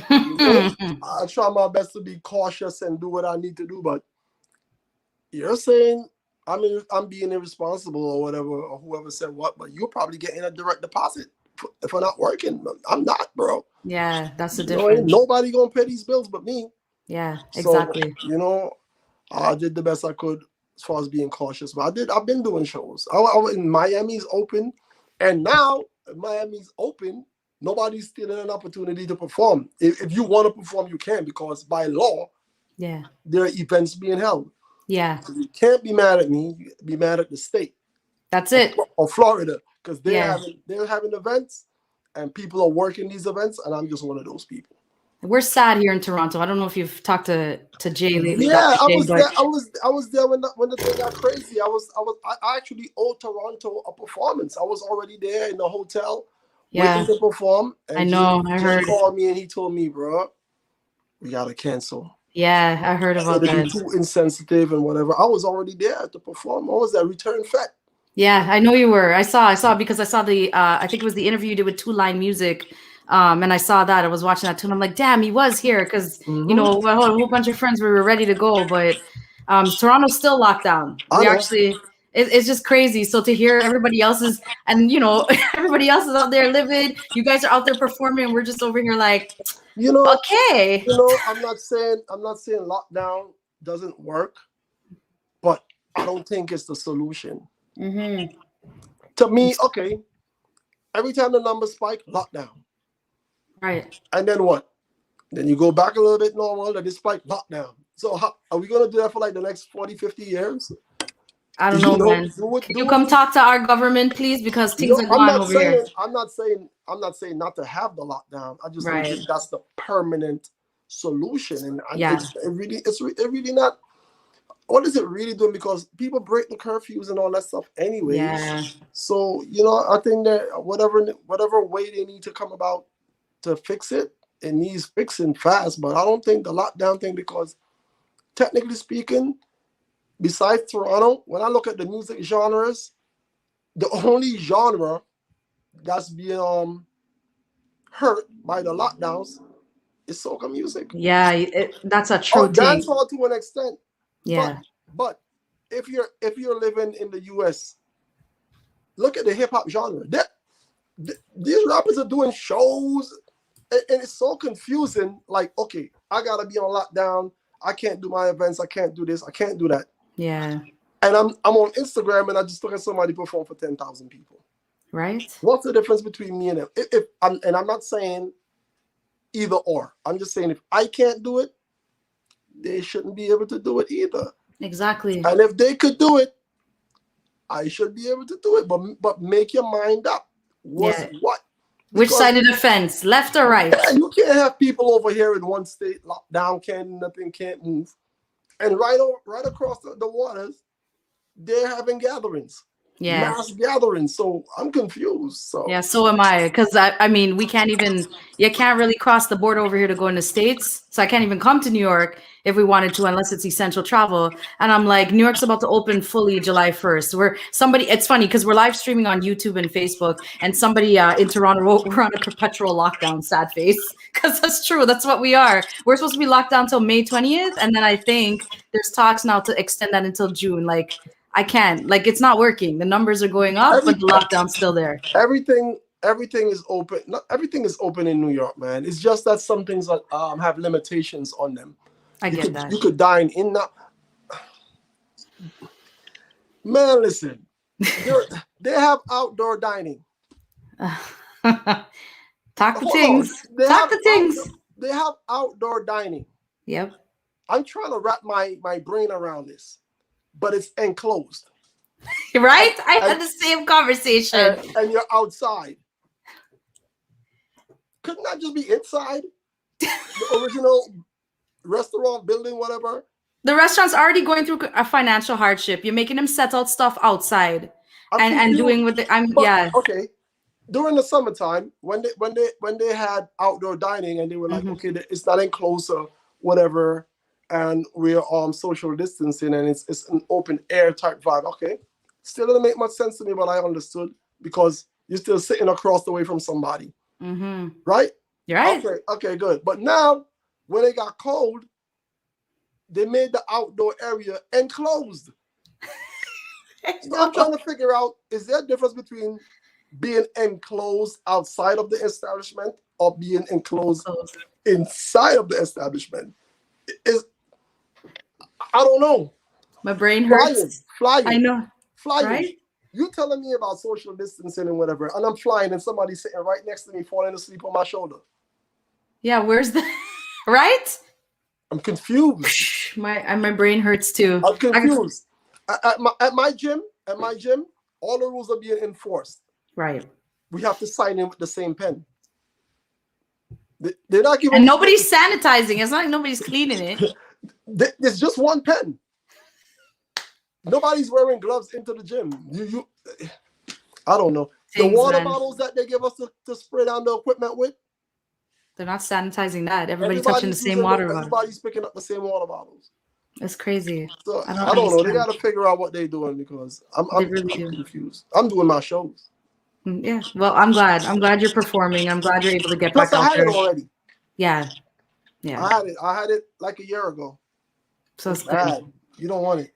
You know? I try my best to be cautious and do what I need to do, but you're saying I'm being irresponsible or whatever, or whoever said what, but you're probably getting a direct deposit if I'm not working. I'm not, bro. Yeah, that's the difference. difference. Ain't nobody gonna pay these bills but me. Yeah, exactly. So, you know, I did the best I could as far as being cautious, but I've been doing shows. I was in Miami's open, and now Miami's open. Nobody's stealing an opportunity to perform. If you want to perform, you can, because by law, there are events being held. Yeah. So you can't be mad at me. You be mad at the state. That's it. Or Florida, because they're having events, and people are working these events, and I'm just one of those people. We're sad here in Toronto. I don't know if you've talked to Jay lately. Yeah, I was there when the thing got crazy. I actually owed Toronto a performance. I was already there in the hotel waiting to perform. And I know. I heard. He called me and he told me, bro, we gotta cancel. Yeah, I heard about that. Too insensitive and whatever. I was already there to perform. I was that return fat. Yeah, I know you were. I saw because I saw the I think it was the interview you did with 2 Line Music. And I saw that. I was watching that too, and I'm like, damn, he was here, because you know, a whole bunch of friends, we were ready to go, but Toronto's still locked down. It's just crazy. So to hear everybody else's, and you know, everybody else is out there living, you guys are out there performing, and we're just over here like, you know, okay. You know, I'm not saying lockdown doesn't work, but I don't think it's the solution. To me, okay, every time the numbers spike, lockdown. Right. And then what? Then you go back a little bit normal, then it's spike, lockdown. So are we going to do that for like the next 40, 50 years? I don't know, man. Can you come talk to our government, please? Because things are going over here. I'm not saying not to have the lockdown. I just don't think that's the permanent solution. And it's really not. What is it really doing? Because people break the curfews and all that stuff anyway. Yeah. So, you know, I think that whatever way they need to come about to fix it, it needs fixing fast. But I don't think the lockdown thing, because technically speaking, besides Toronto, when I look at the music genres, the only genre that's being hurt by the lockdowns is soca music. Yeah, that's a true thing. Dancehall to an extent. Yeah. But if you're living in the US, look at the hip hop genre. These rappers are doing shows, and it's so confusing. Like, okay, I gotta be on lockdown. I can't do my events. I can't do this. I can't do that. Yeah. And I'm on Instagram, and I just look at somebody perform for 10,000 people. Right. What's the difference between me and them? I'm not saying either or. I'm just saying if I can't do it, they shouldn't be able to do it either. Exactly. And if they could do it, I should be able to do it. But make your mind up. What? Which side of the fence, left or right? Yeah, you can't have people over here in one state locked down, nothing, can't move, and right across the waters, they're having gatherings. Yeah, mass gatherings. So I'm confused. So yeah, so am I. Because I mean, you can't really cross the border over here to go in the States. So I can't even come to New York if we wanted to, unless it's essential travel. And I'm like, New York's about to open fully July 1st. It's funny because we're live streaming on YouTube and Facebook, and somebody in Toronto wrote, we're on a perpetual lockdown, sad face. Because that's true. That's what we are. We're supposed to be locked down until May 20th. And then I think there's talks now to extend that until June. Like, I can't. Like, it's not working. The numbers are going up, but the lockdown's still there. Everything is open. Not everything is open in New York, man. It's just that some things have limitations on them. I get that. You could dine in now. Man, listen. They have outdoor dining. Talk the things. They have outdoor dining. Yep. I'm trying to wrap my brain around this, but it's enclosed. Right? I had the same conversation. And you're outside. Couldn't that just be inside? The original restaurant building, whatever. The restaurant's already going through a financial hardship. You're making them set out stuff outside and doing with it. Okay. During the summertime, when they had outdoor dining and they were like, okay, it's not enclosed or whatever, and we're social distancing and it's an open air type vibe. Okay. Still doesn't make much sense to me, but I understood because you're still sitting across the way from somebody. Mm-hmm. Right? You're right. Okay, good. But now, when it got cold, they made the outdoor area enclosed. So I'm trying to figure out, is there a difference between being enclosed outside of the establishment or being enclosed inside of the establishment? I don't know. My brain hurts. Flying. I know. Flying. Right? You telling me about social distancing and whatever, and I'm flying and somebody's sitting right next to me falling asleep on my shoulder. Yeah, where's the... Right? I'm confused. My brain hurts too. I'm confused. At my gym, all the rules are being enforced. Right. We have to sign in with the same pen. They're not giving. And nobody's sanitizing. It's not like nobody's cleaning it. There's just one pen. Nobody's wearing gloves into the gym. I don't know. The water bottles that they give us to spray down the equipment with. They're not sanitizing that. Everybody's touching the same water bottle. Everybody's picking up the same water bottles. It's crazy. So I don't know. They got to figure out what they're doing because I'm confused. I'm doing my shows. Yeah. Well, I'm glad. I'm glad you're performing. I'm glad you're able to get back out there. I had it already. Yeah. I had it like a year ago. So it's bad. You don't want it.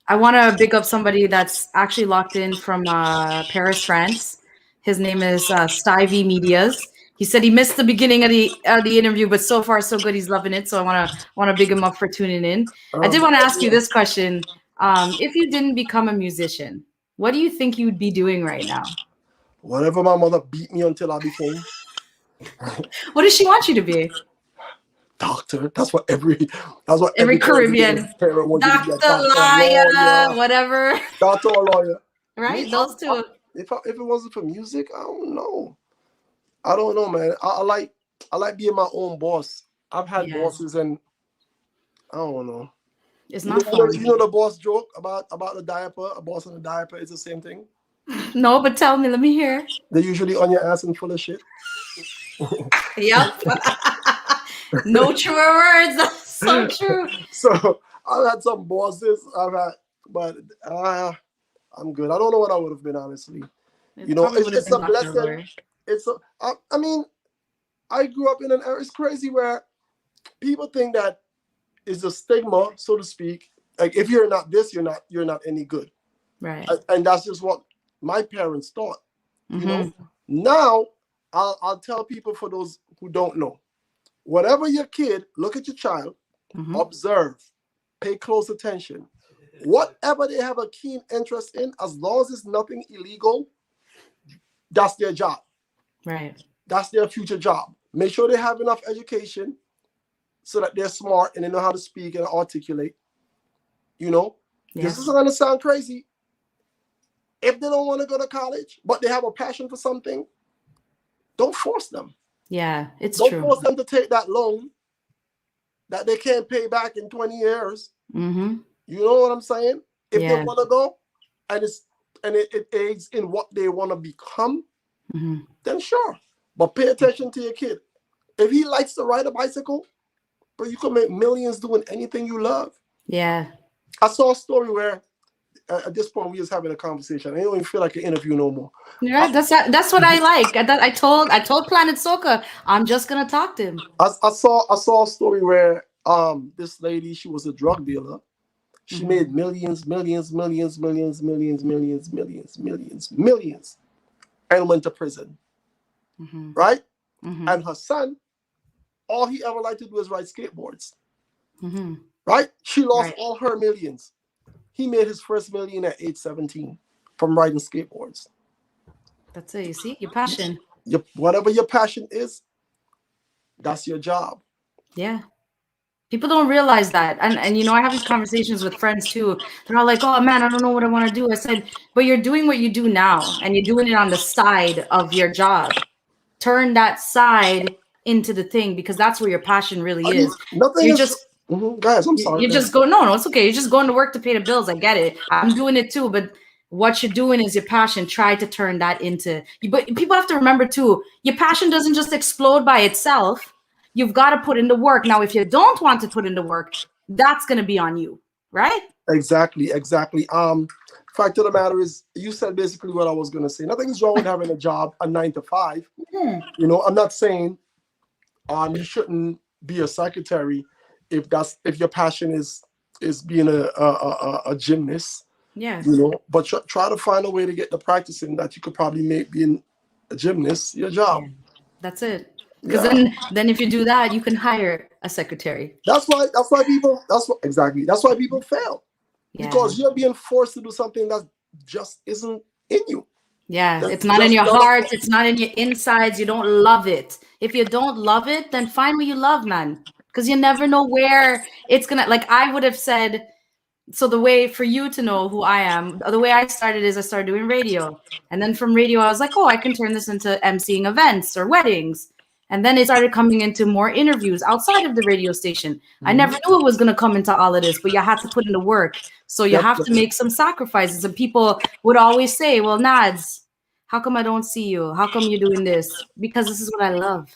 I want to big up somebody that's actually locked in from Paris, France. His name is Stevie Medias. He said he missed the beginning of the interview, but so far so good. He's loving it. So I want to big him up for tuning in. I did want to ask you this question: if you didn't become a musician, what do you think you would be doing right now? Whatever my mother beat me until I became. What does she want you to be? Doctor. That's what every Caribbean doctor, lawyer, whatever. Doctor or lawyer. Right, those two. If it wasn't for music, I don't know. I don't know, man. I like being my own boss. I've had bosses, and I don't know. It's not fun. You know the boss joke about the diaper. A boss on a diaper is the same thing. No, but tell me. Let me hear. They're usually on your ass and full of shit. Yep. No truer words. That's so true. So I've had some bosses. I've had but I'm good. I don't know what I would have been, honestly. It probably would have It's a been Dr. blessing. Lori. I mean, I grew up in an era. It's crazy where people think that is a stigma, so to speak. Like if you're not this, you're not any good. Right. And that's just what my parents thought. You know. Now I'll tell people, for those who don't know, whatever your kid, look at your child, observe, pay close attention. Whatever they have a keen interest in, as long as it's nothing illegal, that's their job. Right. That's their future job. Make sure they have enough education so that they're smart and they know how to speak and articulate. You know, this is going to sound crazy. If they don't want to go to college, but they have a passion for something, don't force them. Yeah, it's true. Don't force them to take that loan that they can't pay back in 20 years. You know what I'm saying? If they want to go and it aids in what they want to become, then sure. But pay attention to your kid. If he likes to ride a bicycle, bro, you can make millions doing anything you love. Yeah. I saw a story where at this point we just having a conversation. I don't even feel like an interview no more. Yeah, that's what I like. I told Planet Soca, I'm just gonna talk to him. I saw a story where this lady, she was a drug dealer. She made millions, and went to prison. Right? And her son, all he ever liked to do is ride skateboards. Right? She lost all her millions. He made his first million at age 17 from riding skateboards. That's it. You see, your passion. Whatever your passion is, that's your job. Yeah. People don't realize that. And you know, I have these conversations with friends too. They're all like, oh man, I don't know what I want to do. I said, but you're doing what you do now, and you're doing it on the side of your job. Turn that side into the thing, because that's where your passion really is. Nothing is guys, I'm sorry. You just go, no, it's okay. You're just going to work to pay the bills. I get it. I'm doing it too. But what you're doing is your passion. Try to turn that into, but people have to remember too, your passion doesn't just explode by itself. You've got to put in the work. Now, if you don't want to put in the work, that's going to be on you, right? Exactly. Fact of the matter is, you said basically what I was going to say. Nothing's wrong with having a job, a 9 to 5. You know, I'm not saying you shouldn't be a secretary if your passion is being a gymnast. Yeah. You know, but try to find a way to get the practice in that you could probably make being a gymnast your job. Yeah. That's it. Because then if you do that, you can hire a secretary. That's why people fail. Yeah. Because you're being forced to do something that just isn't in you. Yeah, it's not in your heart. It's not in your insides. You don't love it. If you don't love it, then find what you love, man. Because you never know where it's gonna. Like I would have said. So the way for you to know who I am, the way I started is I started doing radio, and then from radio I was like, oh, I can turn this into emceeing events or weddings. And then it started coming into more interviews outside of the radio station. I never knew it was going to come into all of this, but you had to put in the work. So you have to make some sacrifices. And people would always say, well, Nads, how come I don't see you? How come you're doing this? Because this is what I love.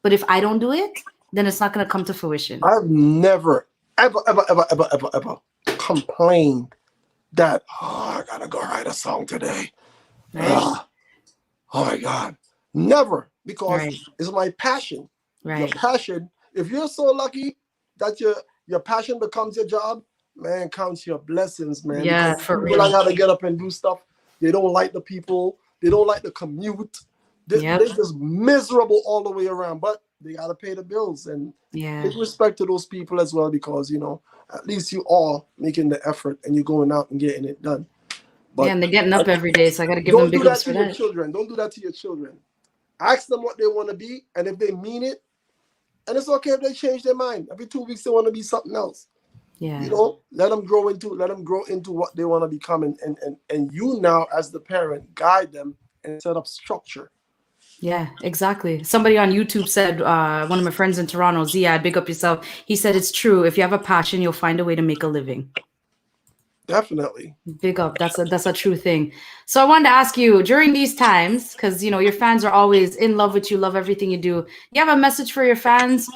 But if I don't do it, then it's not going to come to fruition. I've never, ever complained that, I got to go write a song today. Right. Oh my God. Never. Because it's my passion. Right. Your passion. If you're so lucky that your passion becomes your job, man, count your blessings, man. Yeah, because for people real. Got to get up and do stuff. They don't like the people. They don't like the commute. They're just miserable all the way around. But they got to pay the bills. And give respect to those people as well, because, you know, at least you are making the effort and you're going out and getting it done. But, and they're getting up every day, so I got to give them big ups for that. Don't do that to your children. Ask them what they want to be, and if they mean it, and it's okay if they change their mind. Every 2 weeks they want to be something else. Yeah. You know, let them grow into what they want to become, and you now as the parent guide them and set up structure. Yeah, exactly. Somebody on YouTube said, one of my friends in Toronto, Ziad, big up yourself. He said it's true. If you have a passion, you'll find a way to make a living. Definitely. Big up. That's a true thing. So I wanted to ask you, during these times, because you know your fans are always in love with you, love everything you do. You have a message for your fans,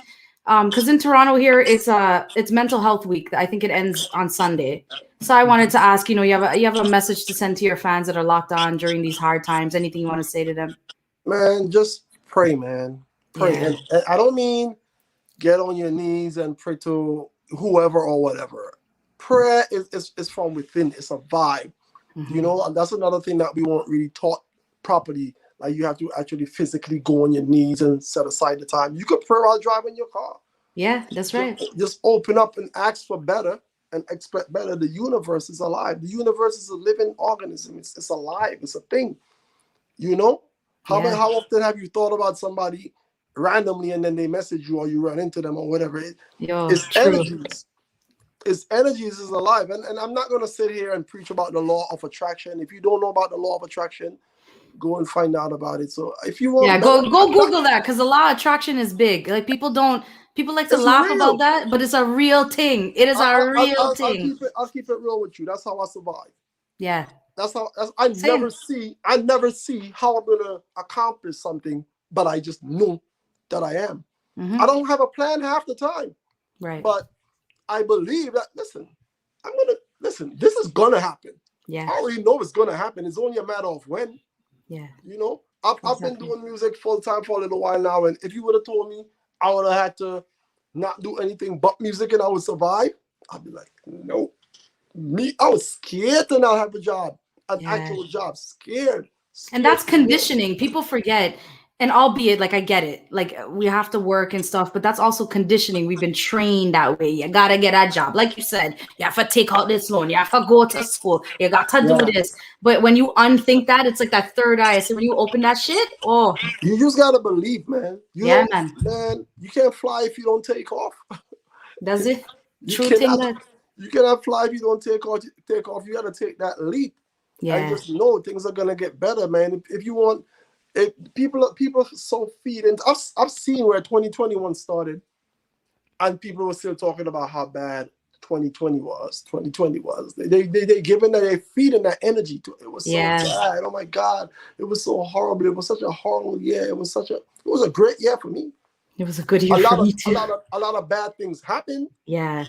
Because in Toronto here, it's Mental Health Week. I think it ends on Sunday. So I wanted to ask, you have a message to send to your fans that are locked on during these hard times. Anything you want to say to them? Man, just pray, man. Pray. Yeah. And I don't mean get on your knees and pray to whoever or whatever. Prayer is from within. It's a vibe. Mm-hmm. And that's another thing that we weren't really taught properly. Like you have to actually physically go on your knees and set aside the time. You could pray while driving your car. Yeah, that's right. Just open up and ask for better and expect better. The universe is alive. The universe is a living organism. It's alive. It's a thing. How often have you thought about somebody randomly and then they message you or you run into them or whatever? It's energies. It's energies is alive. And I'm not going to sit here and preach about the law of attraction. If you don't know about the law of attraction, go and find out about it. So if you want, go Google that, because the law of attraction is big. Like people like to laugh about that, but it's a real thing. It is a real thing. I'll keep it real with you. That's how I survive. Yeah. I never see how I'm gonna accomplish something, but I just know that I am. Mm-hmm. I don't have a plan half the time. Right. But I believe that this is gonna happen. Yeah. I already know it's gonna happen. It's only a matter of when. Yeah. I've been doing music full time for a little while now, and if you would have told me I would have had to not do anything but music and I would survive, I'd be like, no. I was scared to not have a job, an actual job. Scared. And that's conditioning. People forget. And albeit, like, I get it. Like, we have to work and stuff, but that's also conditioning. We've been trained that way. You gotta get a job. Like you said, you have to take out this loan. You have to go to school. You got to do this. But when you unthink that, it's like that third eye. So when you open that shit, you just gotta believe, man. Man. Man, you can't fly if you don't take off. Does it? You cannot fly if you don't take off. You gotta take that leap. Yeah. And just know things are gonna get better, man. If you want. People so feed into. I've seen where 2021 started, and people were still talking about how bad 2020 was. 2020 was. They giving that, they feeding that energy to it. It was so bad. Oh my God, it was so horrible. It was such a horrible year. It was a great year for me. It was a good year for me too. A lot of bad things happened. Yeah.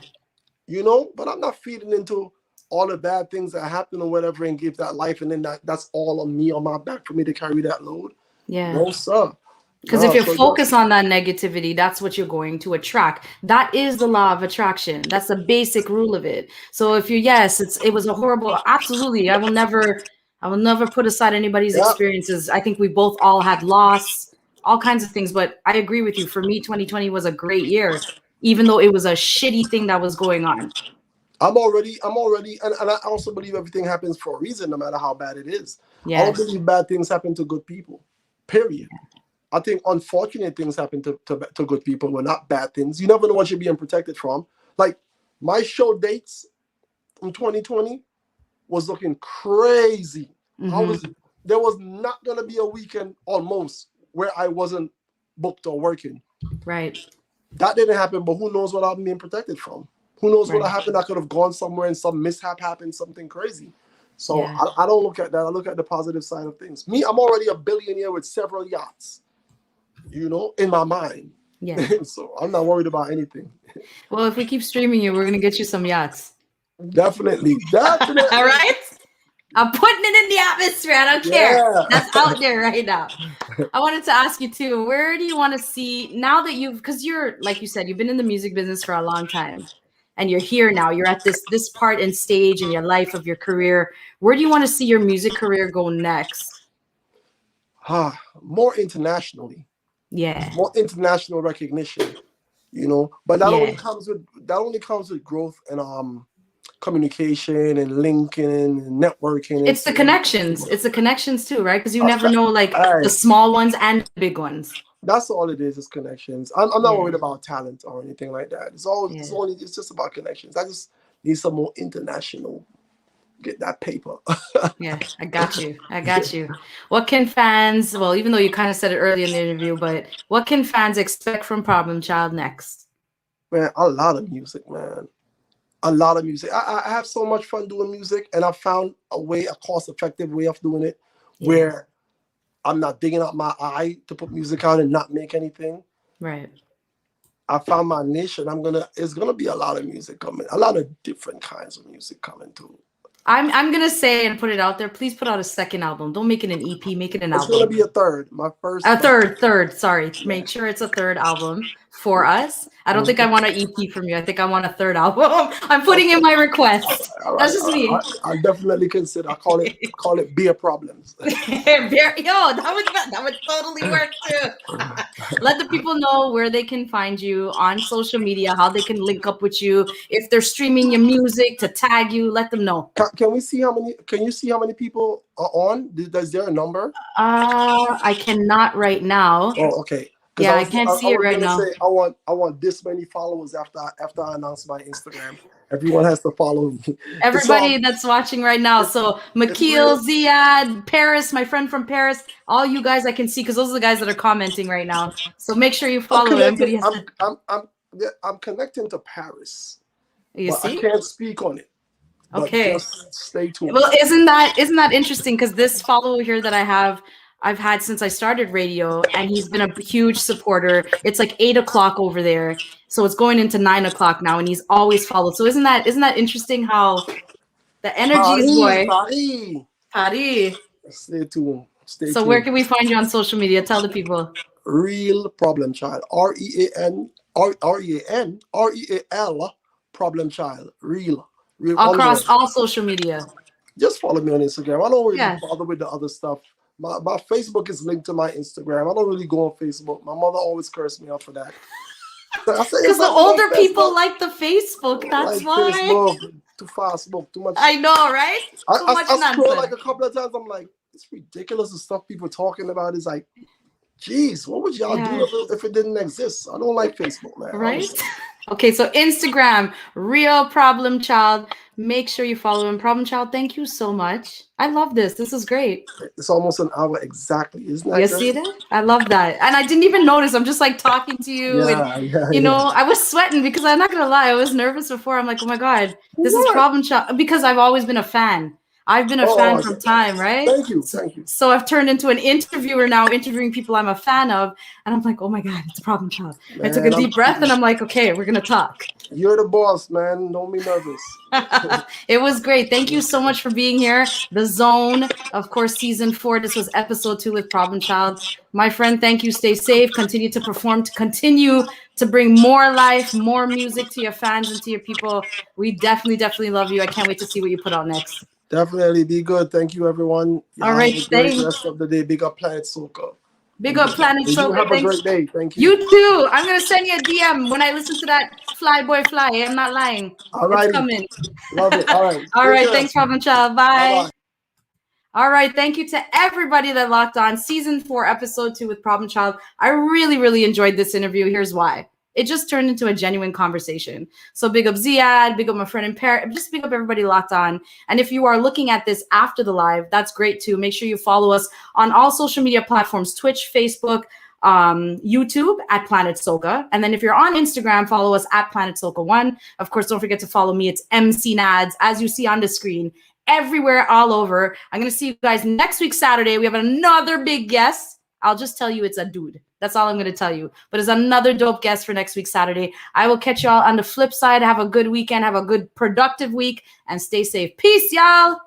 But I'm not feeding into all the bad things that happen or whatever and give that life, and then that's all on me, on my back, for me to carry that load. Yeah. No, sir. Because if you're focused on that negativity, that's what you're going to attract. That is the law of attraction. That's the basic rule of it. So if it was a horrible, absolutely. I will never put aside anybody's experiences. I think we both all had loss, all kinds of things, but I agree with you. For me, 2020 was a great year, even though it was a shitty thing that was going on. I'm already, and I also believe everything happens for a reason, no matter how bad it is. Yes. I don't believe bad things happen to good people, period. I think unfortunate things happen to good people, but not bad things. You never know what you're being protected from. Like, my show dates in 2020 was looking crazy. Mm-hmm. There was not going to be a weekend almost where I wasn't booked or working. Right. That didn't happen, but who knows what I'm being protected from? Who knows what happened? I could have gone somewhere and some mishap happened, something crazy. So I don't look at that. I look at the positive side of things. Me, I'm already a billionaire with several yachts, in my mind. Yeah. So I'm not worried about anything. Well, if we keep streaming you, we're going to get you some yachts. Definitely. All right? I'm putting it in the atmosphere. I don't care. That's out there right now. I wanted to ask you too, where do you want to see, now that because you're, like you said, you've been in the music business for a long time. And you're here now. You're at this part and stage in your life of your career. Where do you want to see your music career go next? More internationally. Yeah. More international recognition. But that only comes with growth and communication and linking and networking. It's the connections. It's the connections too, right? Because you never know, like the small ones and the big ones. That's all it is connections. I'm not worried about talent or anything like that. It's just about connections. I just need some more international. Get that paper. Yeah, I got you. What can fans, well, even though you kind of said it earlier in the interview, but what can fans expect from Problem Child next? Man, a lot of music, man. A lot of music. I have so much fun doing music, and I found a cost-effective way of doing it where I'm not digging up my eye to put music out and not make anything. Right. I found my niche, and it's gonna be a lot of music coming, a lot of different kinds of music coming too. I'm gonna say and put it out there. Please put out a second album. Don't make it an EP. Make it an album. It's gonna be a third. My first. A third. Sorry. Make sure it's a third album for us. I don't think I want an EP from you. I think I want a third album. I'm putting in my request. Right. That's just me. I definitely consider. I call it beer problems. Yo, that would totally work too. Let the people know where they can find you on social media, how they can link up with you, if they're streaming your music, to tag you. Let them know. Can we see how many? Can you see how many people are on? Is there a number? I cannot right now. Oh, okay. Yeah, I can't see it right now. Say, I want this many followers after I announce my Instagram. Everyone has to follow me. Everybody that's watching right now. So Makil, Ziad, Paris, my friend from Paris, all you guys I can see, because those are the guys that are commenting right now. So make sure you follow them. I'm connecting to Paris. You see? I can't speak on it. Okay. Just stay tuned. Well, isn't that interesting? Because this follower here that I've had since I started radio, and he's been a huge supporter. It's like 8 o'clock over there, so it's going into 9 o'clock now, and he's always followed. So isn't that interesting how the energy is Paris. Stay tuned. So where can we find you on social media? Tell the people. Real Problem Child. REAL Problem Child. Real Across all social media. Just follow me on Instagram. I don't really bother with the other stuff. My Facebook is linked to my Instagram. I don't really go on Facebook. My mother always cursed me out for that. Because the older people like the Facebook. That's why. Facebook, too fast, too much. I know, right? Too much I scroll like a couple of times. I'm like, it's ridiculous. The stuff people talking about is like, geez, what would y'all do if it didn't exist? I don't like Facebook, man. Right? Okay, so Instagram, Real Problem Child. Make sure you follow him. Problem Child, thank you so much. I love this. This is great. It's almost an hour exactly, isn't that? You see that? I love that. And I didn't even notice. I'm just like talking to you. You know, I was sweating because I'm not going to lie. I was nervous before. I'm like, oh my God, this is Problem Child. Because I've always been a fan. I've been a fan from time, right? Thank you. So I've turned into an interviewer now, interviewing people I'm a fan of. And I'm like, oh my God, it's a Problem Child. Man, I took a deep breath and I'm like, okay, we're going to talk. You're the boss, man. Don't be nervous. It was great. Thank you so much for being here. The Zone, of course, season 4. This was episode 2 with Problem Child. My friend, thank you. Stay safe. Continue to perform. To continue to bring more life, more music to your fans and to your people. We definitely love you. I can't wait to see what you put out next. Definitely. Be good. Thank you, everyone. All right. Thanks. Rest of the day. Big up Planet Soca. Big up Planet Soca. You have a great day. Thank you. You too. I'm going to send you a DM when I listen to that Fly Boy Fly. I'm not lying. All right. It's coming. Love it. All right. All right. Thanks, Problem Child. Bye. Bye-bye. All right. Thank you to everybody that locked on. Season 4, episode 2 with Problem Child. I really enjoyed this interview. Here's why. It just turned into a genuine conversation. So big up Ziad, big up my friend in Paris, just big up everybody locked on. And if you are looking at this after the live, that's great too. Make sure you follow us on all social media platforms, Twitch, Facebook, YouTube at Planet Soca. And then if you're on Instagram, follow us at Planet Soca 1. Of course, don't forget to follow me. It's MC Nads, as you see on the screen, everywhere, all over. I'm going to see you guys next week, Saturday. We have another big guest. I'll just tell you it's a dude. That's all I'm going to tell you. But it's another dope guest for next week, Saturday. I will catch y'all on the flip side. Have a good weekend. Have a good productive week. And stay safe. Peace, y'all.